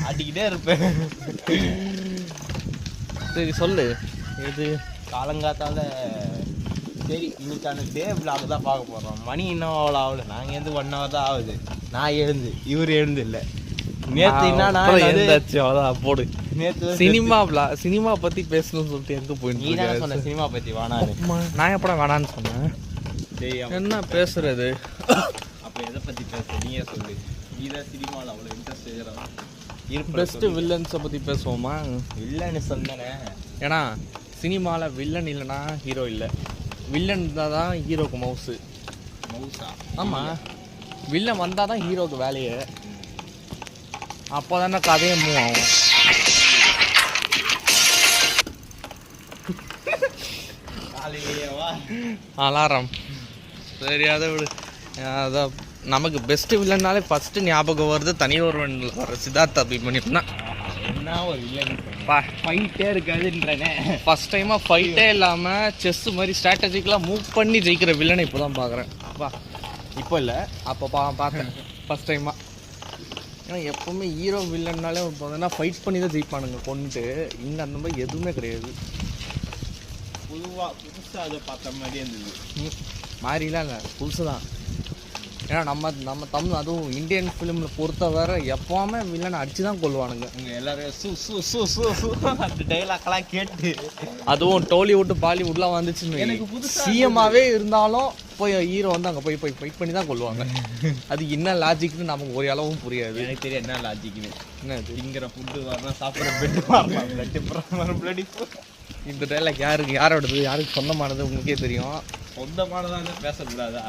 ஆட்டிக்கிட்டே இருப்பேன். சரி சொல்லு. இது காலங்காத்தால சரி இன்னைக்கான டே விளாக் தான் பார்க்க போகிறோம். மணி இன்னும் அவ்வளோ ஆகல. நாங்கள் எழுந்து 1 hour தான் ஆகுது. நான் எழுந்து இவர் எழுந்து இல்லை. நேற்று எழுந்தாச்சு அவ்வளோதான் போடு. நேற்று சினிமா பற்றி பேசணும்னு சொல்லிட்டு எங்கே போயிட்டு நீ தான் சொன்ன சினிமா பற்றி வேணான்னு. நான் எப்படா வேணான்னு சொன்னேன்? சரி என்ன பேசுறது? அப்போ எதை பற்றி பேச நீயே சொல்லு. நீ தான் சினிமாவில் அவ்வளோ இன்ட்ரெஸ்ட் இருக்கிறான். பெஸ்ட்டு வில்லன்ஸை பற்றி பேசுவோமா? வில்லன்னு சொன்னேனே. ஏன்னா சினிமாவில் வில்லன் இல்லைன்னா ஹீரோ இல்லை, வில்லன் இருந்தால் தான் ஹீரோக்கு மவுஸா? ஆமாம், வில்லன் வந்தால் தான் ஹீரோக்கு வேலையே. அப்போ தானே கதையை மூவ் ஆகும். அலாரம் சரியாத விடு. அதான் நமக்கு பெஸ்ட்டு வில்லன்னாலே ஃபஸ்ட்டு ஞாபகம் வருது தனி ஒருவனில் வர சித்தார்த் அபிமன்யுனா. என்ன ஒரு வில்லன் ஃபைட்டே இருக்காதுன்றனே. ஃபஸ்ட் டைமாக ஃபைட்டே இல்லாமல் செஸ்ஸு மாதிரி ஸ்ட்ராட்டஜிக்கெலாம் மூவ் பண்ணி ஜெயிக்கிற வில்லனை இப்போ தான் பார்க்குறேன். இப்போ இல்லை, அப்போ பார்த்தேன் ஃபஸ்ட் டைமாக. ஏன்னா எப்போவுமே ஹீரோ வில்லன்னாலே பார்த்தீங்கன்னா ஃபைட் பண்ணி தான் ஜெயிப்பானுங்க கொண்டு. இங்கே அந்த மாதிரி எதுவுமே கிடையாது. புதுசாக அதை பார்த்த மாதிரியே இருந்தது. மாதிரிலாம் இல்லை, புதுசு தான். ஏன்னா நம்ம தமிழ் அதுவும் இந்தியன் ஃபிலிமில் பொறுத்தவரை எப்போவுமே வில்லனை அடித்து தான் கொள்வானுங்க. இங்கே எல்லோரும் அந்த டைலாக்லாம் கேட்டு, அதுவும் டோலிவுட் பாலிவுட்லாம் வந்துச்சுன்னு எனக்கு புதுசாக சிஎம்மாகவே இருந்தாலும் போய் ஹீரோ வந்து அங்கே போய் ஃபைட் பண்ணி தான் கொள்வாங்க. அது என்ன லாஜிக்னு நமக்கு ஒரு அளவும் புரியாது. எனக்கு தெரியும் என்ன லாஜிக்னு. என்ன திங்கிற ஃபுட்டு வரணும், சாப்பிட்ற பெட்டு வரலாம், பிளட்டு. இந்த டைலாக் யாரோடது, யாருக்கு சொந்தமானது உங்களுக்கே தெரியும். சொந்தமானதான் பேசக்கூடாதா?